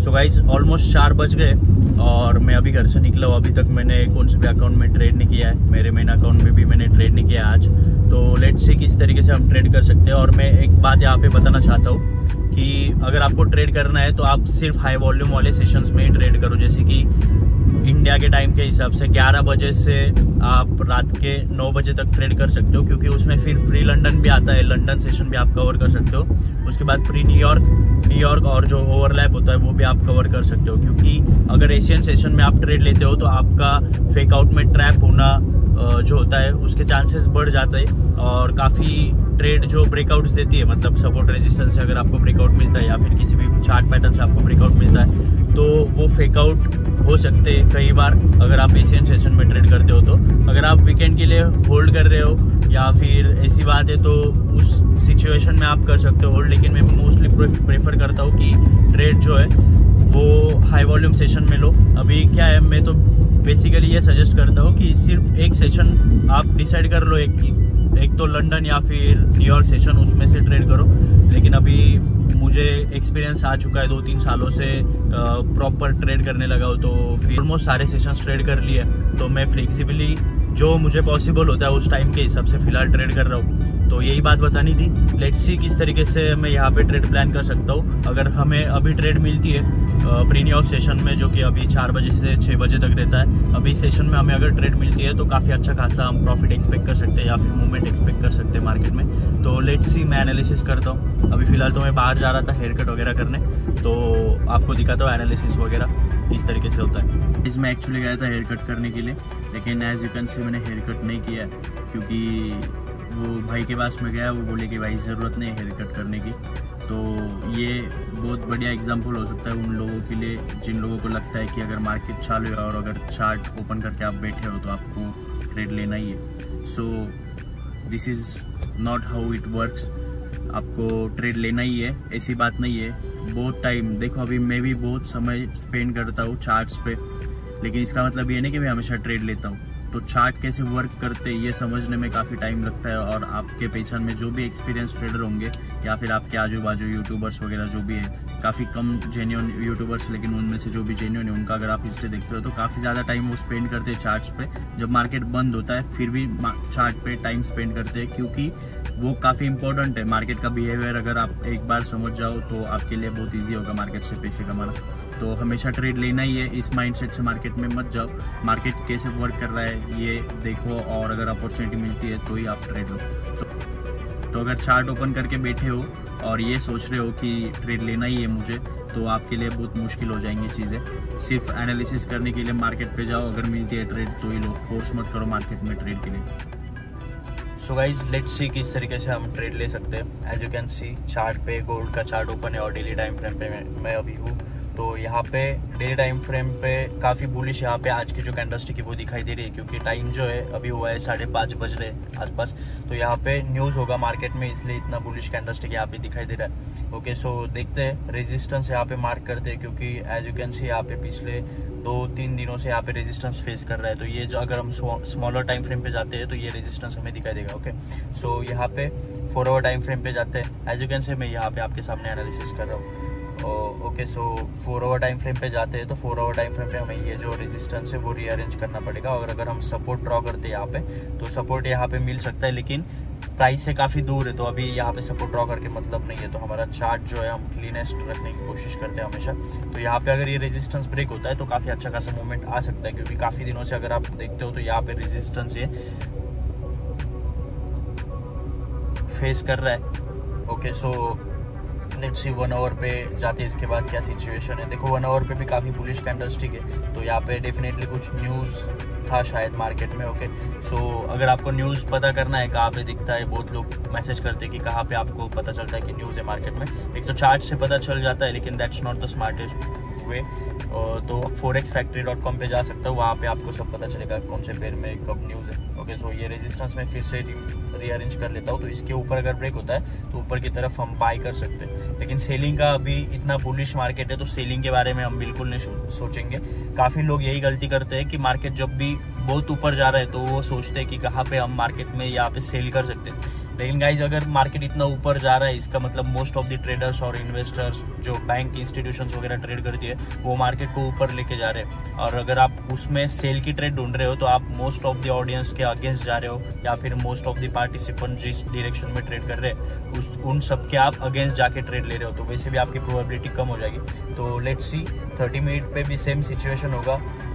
So guys almost 4 बज गए और मैं अभी घर से निकला हूँ। अभी तक मैंने कौन से भी अकाउंट में ट्रेड नहीं किया है, मेरे मेन अकाउंट में भी मैंने ट्रेड नहीं किया आज। तो लेट्स सी किस तरीके से हम ट्रेड कर सकते हैं। और मैं एक बात यहाँ पे बताना चाहता हूँ कि अगर आपको ट्रेड करना है तो आप सिर्फ हाई वॉल्यूम वाले सेशंस में ही ट्रेड करो। जैसे कि इंडिया के टाइम के हिसाब से 11 बजे से आप रात के 9 बजे तक ट्रेड कर सकते हो, क्योंकि उसमें फिर प्री लंदन भी आता है, लंदन सेशन भी आप कवर कर सकते हो। उसके बाद प्री न्यूयॉर्क और जो ओवरलैप होता है वो भी आप कवर कर सकते हो। क्योंकि अगर एशियन सेशन में आप ट्रेड लेते हो तो आपका फेक आउट में ट्रैप होना जो होता है उसके चांसेस बढ़ जाते हैं। और काफ़ी ट्रेड जो ब्रेकआउट्स देती है, मतलब सपोर्ट रेजिस्टेंस से अगर आपको ब्रेकआउट मिलता है या फिर किसी भी चार्ट पैटर्न से आपको ब्रेकआउट मिलता है तो वो फेक आउट हो सकते हैं कई बार अगर आप एशियन सेशन में ट्रेड करते हो। तो अगर आप वीकेंड के लिए होल्ड कर रहे हो या फिर ऐसी बात है तो उस सिचुएशन में आप कर सकते हो होल्ड। लेकिन मैं मोस्टली प्रेफर करता हूँ कि ट्रेड जो है वो हाई वॉल्यूम सेशन में लो। अभी क्या है, मैं तो बेसिकली ये सजेस्ट करता हूँ कि सिर्फ एक सेशन आप डिसाइड कर लो, एक तो लंदन या फिर न्यूयॉर्क सेशन, उसमें से ट्रेड करो। लेकिन अभी मुझे एक्सपीरियंस आ चुका है 2-3 सालों से प्रॉपर ट्रेड करने लगा हो, तो फिर ऑलमोस्ट सारे सेशंस ट्रेड कर लिए। तो मैं फ्लेक्सिबली जो मुझे पॉसिबल होता है उस टाइम के हिसाब से फिलहाल ट्रेड कर रहा हूँ। तो यही बात बतानी थी। लेट्स सी किस तरीके से मैं यहाँ पे ट्रेड प्लान कर सकता हूँ। अगर हमें अभी ट्रेड मिलती है प्री न्यूयॉर्क सेशन में, जो कि अभी 4 बजे से 6 बजे तक रहता है, अभी सेशन में हमें अगर ट्रेड मिलती है तो काफ़ी अच्छा खासा हम प्रॉफिट एक्सपेक्ट कर सकते हैं या फिर मूवमेंट एक्सपेक्ट कर सकते हैं मार्केट में। तो लेट्स सी, मैं एनालिसिस करता हूँ। अभी फिलहाल तो मैं बाहर जा रहा था हेयर कट वगैरह करने, तो आपको दिखाता हूँ एनालिसिस वगैरह किस तरीके से होता है। इसमें एक्चुअली गया था हेयर कट करने के लिए, लेकिन एज यू कैन सी मैंने हेयर कट नहीं किया है क्योंकि वो भाई के पास में गया, वो बोले कि भाई ज़रूरत नहीं है हेयर कट करने की। तो ये बहुत बढ़िया एग्जांपल हो सकता है उन लोगों के लिए जिन लोगों को लगता है कि अगर मार्केट चालू है और अगर चार्ट ओपन करके आप बैठे हो तो आपको ट्रेड लेना ही है। So this is not how it works. आपको ट्रेड लेना ही है, ऐसी बात नहीं है। बहुत टाइम देखो, अभी मैं भी बहुत समय स्पेंड करता हूँ चार्ट्स पे, लेकिन इसका मतलब ये नहीं कि मैं हमेशा ट्रेड लेता हूँ। तो चार्ट कैसे वर्क करते हैं ये समझने में काफ़ी टाइम लगता है। और आपके पहचान में जो भी एक्सपीरियंस ट्रेडर होंगे या फिर आपके आजू बाजू यूट्यूबर्स वगैरह जो भी है, काफ़ी कम जेन्युइन यूट्यूबर्स, लेकिन उनमें से जो भी जेन्युइन है उनका अगर आप हिस्ट्री देखते हो तो काफ़ी ज़्यादा टाइम वो स्पेंड करते हैं चार्ट्स पे। जब मार्केट बंद होता है फिर भी चार्ट पे टाइम स्पेंड करते हैं, क्योंकि वो काफ़ी इंपॉर्टेंट है। मार्केट का बिहेवियर अगर आप एक बार समझ जाओ तो आपके लिए बहुत ईजी होगा मार्केट से पैसे कमाना। तो हमेशा ट्रेड लेना ही है, इस माइंडसेट से मार्केट में मत जाओ। मार्केट कैसे वर्क कर रहा है ये देखो, और अगर अपॉर्चुनिटी मिलती है तो ही आप ट्रेड लो। तो अगर चार्ट ओपन करके बैठे हो और ये सोच रहे हो कि ट्रेड लेना ही है मुझे, तो आपके लिए बहुत मुश्किल हो जाएंगी चीज़ें। सिर्फ एनालिसिस करने के लिए मार्केट पे जाओ, अगर मिलती है ट्रेड तो ही लो, फोर्स मत करो मार्केट में ट्रेड के लिए। सो गाइज लेट्स सी किस तरीके से हम ट्रेड ले सकते हैं। As you can see chart पे गोल्ड का चार्ट ओपन है और डेली टाइम फ्रेम पे मैं अभी हूँ। तो यहाँ पे डेली टाइम फ्रेम पे काफ़ी बुलिश यहाँ पे आज की जो कैंडलस्टिक है वो दिखाई दे रही है, क्योंकि टाइम जो है अभी हुआ है 5:30 बज रहे आसपास। तो यहाँ पे न्यूज़ होगा मार्केट में, इसलिए इतना बुलिश कैंडलस्टिक यहाँ पे दिखाई दे रहा है। ओके, सो देखते हैं, रेजिस्टेंस यहाँ पे मार्क करते हैं, क्योंकि एज यू कैन सी यहाँ पे पिछले 2-3 दिनों से यहाँ पे रेजिस्टेंस फेस कर रहा है। तो ये जो अगर हम स्मॉलर टाइम फ्रेम पे जाते हैं तो ये रेजिस्टेंस हमें दिखाई देगा। ओके, सो यहाँ पे 4 आवर टाइम फ्रेम पे जाते हैं। एज यू कैन सी मैं यहाँ पे आपके सामने एनालिसिस कर रहा हूँ। Okay, so 4 hour time frame पे जाते हैं तो 4 आवर टाइम फ्रेम पे हमें ये जो रेजिस्टेंस है वो रीअरेंज करना पड़ेगा। और अगर हम सपोर्ट ड्रॉ करते हैं यहाँ पे तो सपोर्ट यहाँ पे मिल सकता है, लेकिन प्राइस से काफ़ी दूर है। तो अभी यहाँ पे सपोर्ट ड्रॉ करके मतलब नहीं है। तो हमारा चार्ट जो है हम क्लीनेस्ट रखने की कोशिश करते हैं हमेशा। तो यहाँ पे अगर ये रेजिस्टेंस ब्रेक होता है तो काफ़ी अच्छा खासा मूवमेंट आ सकता है, क्योंकि काफ़ी दिनों से अगर आप देखते हो तो यहाँ पे रेजिस्टेंस ये फेस कर रहा है। Okay, so let's see 1 hour पे जाते हैं, इसके बाद क्या सिचुएशन है। देखो 1 आवर पे भी काफ़ी बुलिश कैंडलस्टिक है, तो यहाँ पे डेफिनेटली कुछ न्यूज़ था शायद मार्केट में। ओके, सो अगर आपको न्यूज़ पता करना है कहाँ पे दिखता है, बहुत लोग मैसेज करते हैं कि कहाँ पे आपको पता चलता है कि न्यूज़ है मार्केट में। एक तो चार्ट से पता चल जाता है, लेकिन that's not the smartest way. तो forexfactory.com पे जा सकता हूँ, वहाँ पे आपको सब पता चलेगा कौन से पेयर में कब न्यूज़ है। ओके, सो ये रेजिस्टेंस में फिर से रीअरेंज कर लेता हूँ। तो इसके ऊपर अगर ब्रेक होता है तो ऊपर की तरफ हम बाय कर सकते हैं, लेकिन सेलिंग का अभी इतना बुलिश मार्केट है तो सेलिंग के बारे में हम बिल्कुल नहीं सोचेंगे। काफ़ी लोग यही गलती करते हैं कि मार्केट जब भी बहुत ऊपर जा रहा है तो वो सोचते हैं कि कहाँ पे हम मार्केट में यहाँ पे सेल कर सकते हैं। लेकिन गाइज अगर मार्केट इतना ऊपर जा रहा है, इसका मतलब मोस्ट ऑफ द ट्रेडर्स और इन्वेस्टर्स जो बैंक इंस्टीट्यूशंस वगैरह ट्रेड करती है वो मार्केट को ऊपर लेके जा रहे हैं। और अगर आप उसमें सेल की ट्रेड ढूंढ रहे हो तो आप मोस्ट ऑफ द ऑडियंस के अगेंस्ट जा रहे हो, या फिर मोस्ट ऑफ द पार्टिसिपेंट जिस डायरेक्शन में ट्रेड कर रहे हैं उन सब के आप अगेंस्ट जाके ट्रेड ले रहे हो, तो वैसे भी आपकी प्रोबेबिलिटी कम हो जाएगी। तो लेट्स सी 30 मिनट पे भी सेम सिचुएशन होगा।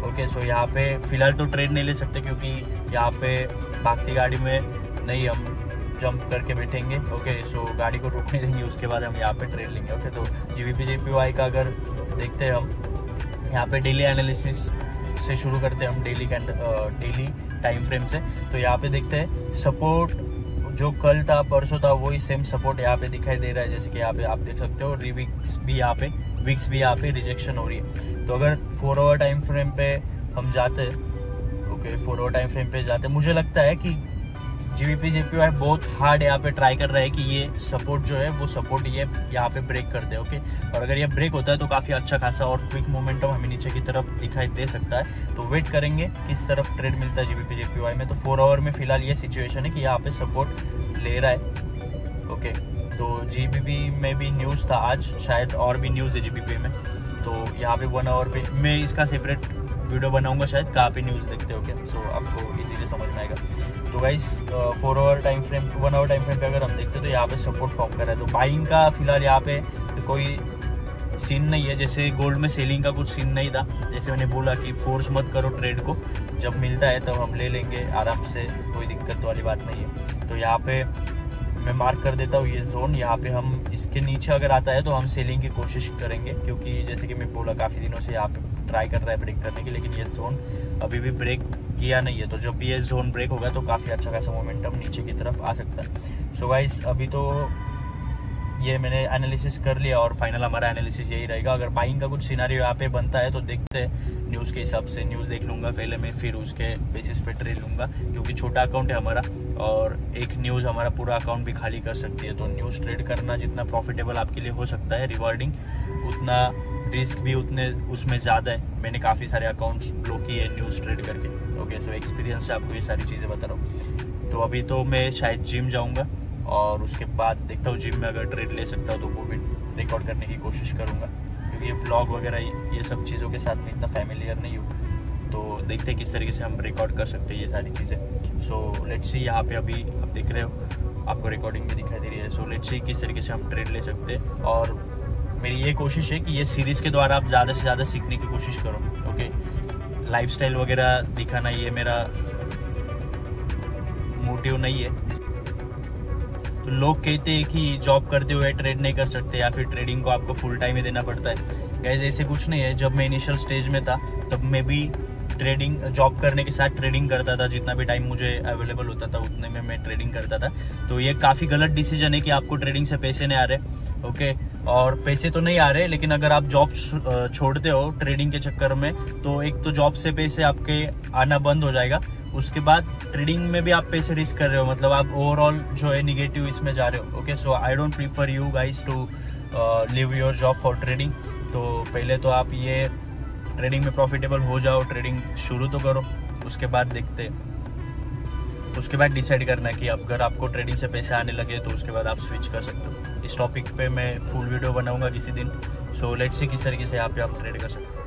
ओके, सो यहाँ पे फिलहाल तो ट्रेड नहीं ले सकते क्योंकि यहाँ पे भागती गाड़ी में नहीं हम जंप करके बैठेंगे। ओके, सो गाड़ी को रोकने देंगे, उसके बाद हम यहाँ पे ट्रेड लेंगे। ओके, तो GBP JPY का अगर देखते हैं हम यहाँ पे डेली एनालिसिस से शुरू करते हैं हम, डेली टाइम फ्रेम से। तो यहाँ पे देखते हैं सपोर्ट जो कल था परसों था वही सेम सपोर्ट यहाँ पे दिखाई दे रहा है, जैसे कि यहाँ पे आप देख सकते हो। विक्स भी यहाँ पे रिजेक्शन हो रही है। तो अगर 4 आवर टाइम फ्रेम पे हम जाते हैं, ओके 4 आवर टाइम फ्रेम पे जाते हैं, मुझे लगता है कि GBP JPY बहुत हार्ड यहाँ पे ट्राई कर रहा है कि ये सपोर्ट जो है वो सपोर्ट ये यहाँ पे ब्रेक कर दे। ओके, और अगर ये ब्रेक होता है तो काफ़ी अच्छा खासा और क्विक मोमेंटम हमें नीचे की तरफ दिखाई दे सकता है। तो वेट करेंगे किस तरफ ट्रेड मिलता है GBP JPY में। तो 4 आवर में फिलहाल ये सिचुएशन है कि यहाँ पे सपोर्ट ले रहा है। ओके, तो GBP में भी न्यूज़ था आज, शायद और भी न्यूज़ है GBP में। तो यहाँ पे 1 आवर पे मैं इसका सेपरेट वीडियो बनाऊंगा शायद, कहाँ पे न्यूज़ देखते हो क्या, सो आपको इजीली समझ में आएगा। तो guys 4 hour time frame 1 hour time frame पे अगर हम देखते हैं तो यहाँ पे सपोर्ट फॉर्म कर रहा है। तो बाइंग का फिलहाल यहाँ पे कोई सीन नहीं है, जैसे गोल्ड में सेलिंग का कुछ सीन नहीं था। जैसे मैंने बोला कि फोर्स मत करो ट्रेड को, जब मिलता है तब हम ले लेंगे आराम से, कोई दिक्कत वाली बात नहीं है। तो यहाँ पे मैं मार्क कर देता हूँ ये जोन। यहाँ पे हम इसके नीचे अगर आता है तो हम सेलिंग की कोशिश करेंगे, क्योंकि जैसे कि मैं बोला काफ़ी दिनों से यहाँ पे ट्राई कर रहा है ब्रेक करने की, लेकिन ये जोन अभी भी ब्रेक किया नहीं है। तो जब भी ये जोन ब्रेक होगा तो काफ़ी अच्छा खासा मोमेंटम नीचे की तरफ आ सकता है। सो गाइस अभी तो ये मैंने एनालिसिस कर लिया और फाइनल हमारा एनालिसिस यही रहेगा। अगर बाइंग का कुछ सिनारियो यहाँ पे बनता है तो देखते हैं, न्यूज़ के हिसाब से न्यूज़ देख लूँगा पहले मैं, फिर उसके बेसिस पे ट्रेड लूँगा, क्योंकि छोटा अकाउंट है हमारा और एक न्यूज़ हमारा पूरा अकाउंट भी खाली कर सकती है। तो न्यूज़ ट्रेड करना जितना प्रॉफिटेबल आपके लिए हो सकता है, रिवॉर्डिंग, उतना रिस्क भी उतने उसमें ज़्यादा है। मैंने काफ़ी सारे अकाउंट्स ब्लो किए हैं न्यूज़ ट्रेड करके। ओके, सो एक्सपीरियंस से आपको ये सारी चीज़ें बता रहा हूँ। तो अभी तो मैं शायद जिम जाऊँगा और उसके बाद देखता हूँ जिम में अगर ट्रेड ले सकता हूँ तो वो भी रिकॉर्ड करने की कोशिश करूँगा, क्योंकि ये व्लॉग वगैरह ये सब चीज़ों के साथ में इतना फैमिलियर नहीं हूँ। तो देखते हैं किस तरीके से हम रिकॉर्ड कर सकते हैं ये सारी चीज़ें। सो लेट्स सी, यहाँ पे अभी आप देख रहे हो, आपको रिकॉर्डिंग भी दिखाई दे रही है। सो लेट्स सी किस तरीके से हम ट्रेड ले सकते हैं। और मेरी ये कोशिश है कि ये सीरीज़ के द्वारा आप ज़्यादा से ज़्यादा सीखने की कोशिश करो। ओके, लाइफस्टाइल वगैरह दिखाना ये मेरा मोटिव नहीं है। तो लोग कहते हैं कि जॉब करते हुए ट्रेड नहीं कर सकते या फिर ट्रेडिंग को आपको फुल टाइम ही देना पड़ता है। गाइस ऐसे कुछ नहीं है। जब मैं इनिशियल स्टेज में था तब मैं भी ट्रेडिंग जॉब करने के साथ ट्रेडिंग करता था, जितना भी टाइम मुझे अवेलेबल होता था उतने में मैं ट्रेडिंग करता था। तो ये काफ़ी गलत डिसीजन है कि आपको ट्रेडिंग से पैसे नहीं आ रहे। ओके, और पैसे तो नहीं आ रहे, लेकिन अगर आप जॉब छोड़ते हो ट्रेडिंग के चक्कर में तो एक तो जॉब से पैसे आपके आना बंद हो जाएगा, उसके बाद ट्रेडिंग में भी आप पैसे रिस्क कर रहे हो, मतलब आप ओवरऑल जो है निगेटिव इसमें जा रहे हो। Okay, so I don't prefer you guys to leave your job for trading. तो पहले तो आप ये ट्रेडिंग में प्रॉफिटेबल हो जाओ, ट्रेडिंग शुरू तो करो, उसके बाद देखते हैं, उसके बाद डिसाइड करना कि अगर आपको ट्रेडिंग से पैसे आने लगे तो उसके बाद आप स्विच कर सकते हो। इस टॉपिक पे मैं फुल वीडियो बनाऊंगा किसी दिन। सो लेट्स सी किस तरीके से यहाँ पे आप ट्रेड कर सकते हो।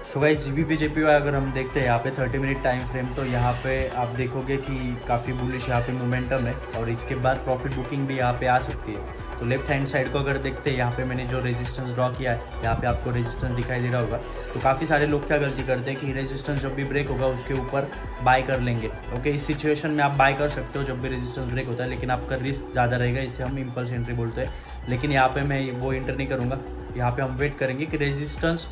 सो गाइस GBP JPY अगर हम देखते हैं यहाँ पे 30 मिनट टाइम फ्रेम, तो यहाँ पे आप देखोगे कि काफ़ी बुलिश यहाँ पे मोमेंटम है और इसके बाद प्रॉफिट बुकिंग भी यहाँ पे आ सकती है। तो लेफ्ट हैंड साइड को अगर देखते हैं, यहाँ पे मैंने जो रेजिस्टेंस ड्रॉ किया है, यहाँ पे आपको रेजिस्टेंस दिखाई दे रहा होगा। तो काफ़ी सारे लोग क्या गलती करते हैं कि रेजिस्टेंस जब भी ब्रेक होगा उसके ऊपर बाय कर लेंगे। ओके, इस सिचुएशन में आप बाय कर सकते हो जब भी रेजिस्टेंस ब्रेक होता है, लेकिन आपका रिस्क ज़्यादा रहेगा, इसे हम इम्पल्स एंट्री बोलते हैं। लेकिन यहाँ पे मैं वो एंटर नहीं करूँगा, यहाँ पे हम वेट करेंगे कि रेजिस्टेंस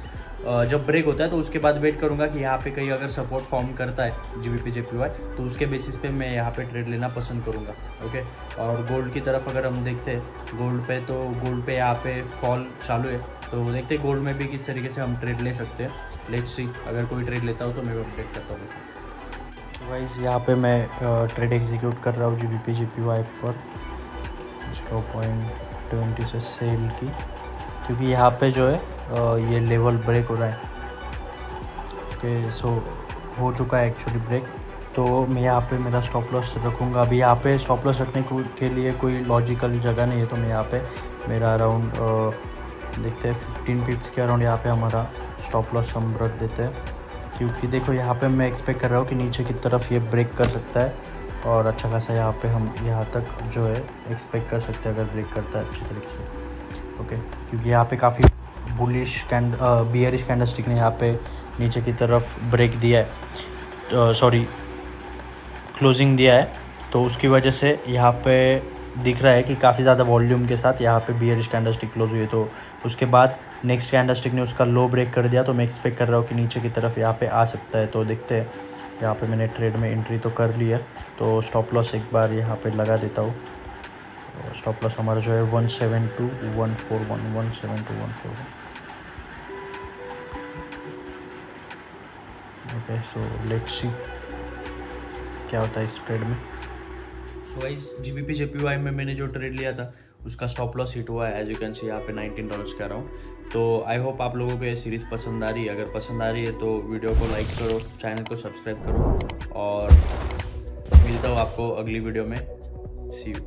जब ब्रेक होता है तो उसके बाद वेट करूंगा कि यहाँ पे कहीं अगर सपोर्ट फॉर्म करता है GBP JPY तो उसके बेसिस पे मैं यहाँ पे ट्रेड लेना पसंद करूंगा। ओके, और गोल्ड की तरफ अगर हम देखते हैं, गोल्ड पे यहाँ पे फॉल चालू है, तो देखते हैं गोल्ड में भी किस तरीके से हम ट्रेड ले सकते हैं। लेट्स सी, अगर कोई ट्रेड लेता हो तो मैं अपडेट करता हूँ। तो गाइस यहाँ पे मैं ट्रेड एग्जीक्यूट कर रहा हूँ GBP JPY पर 0.20 से सेल की, क्योंकि यहाँ पे जो है ये लेवल ब्रेक हो रहा है। ओके, सो हो चुका है एक्चुअली ब्रेक। तो मैं यहाँ पे मेरा स्टॉप लॉस रखूँगा। अभी यहाँ पे स्टॉप लॉस रखने के लिए कोई लॉजिकल जगह नहीं है, तो मैं यहाँ पे मेरा अराउंड देखते हैं 15 पिप्स के अराउंड यहाँ पे हमारा स्टॉप लॉस हम रख देते हैं, क्योंकि देखो यहाँ पे मैं एक्सपेक्ट कर रहा हूँ कि नीचे की तरफ ये ब्रेक कर सकता है और अच्छा खासा यहाँ पे हम यहाँ तक जो है एक्सपेक्ट कर सकते हैं अगर ब्रेक करता है अच्छी तरीके से। ओके, क्योंकि यहाँ पे काफ़ी बुलिश बियरिश कैंडलस्टिक ने यहाँ पे नीचे की तरफ ब्रेक दिया है, सॉरी क्लोजिंग दिया है, तो उसकी वजह से यहाँ पे दिख रहा है कि काफ़ी ज़्यादा वॉल्यूम के साथ यहाँ पे बियरिश कैंडलस्टिक क्लोज हुई है। तो उसके बाद नेक्स्ट कैंडलस्टिक ने उसका लो ब्रेक कर दिया, तो मैं एक्सपेक्ट कर रहा हूँ कि नीचे की तरफ यहाँ पे आ सकता है। तो देखते हैं, यहाँ पे मैंने ट्रेड में एंट्री तो कर ली है, तो स्टॉप लॉस एक बार यहाँ पे लगा देता हूँ। स्टॉप लॉस हमारा जो है 172,141 172,141। ओके, सो लेट्स सी क्या होता है इस ट्रेड में। सो गाइस, GBP JPY में मैंने जो ट्रेड लिया था उसका स्टॉप लॉस हिट हुआ है, एज यू कैन सी यहाँ पे $19 का रहा हूँ। तो आई होप आप लोगों को ये सीरीज़ पसंद आ रही है। अगर पसंद आ रही है तो वीडियो को लाइक करो, चैनल को सब्सक्राइब करो और मिलता हूँ आपको अगली वीडियो में। सी यू।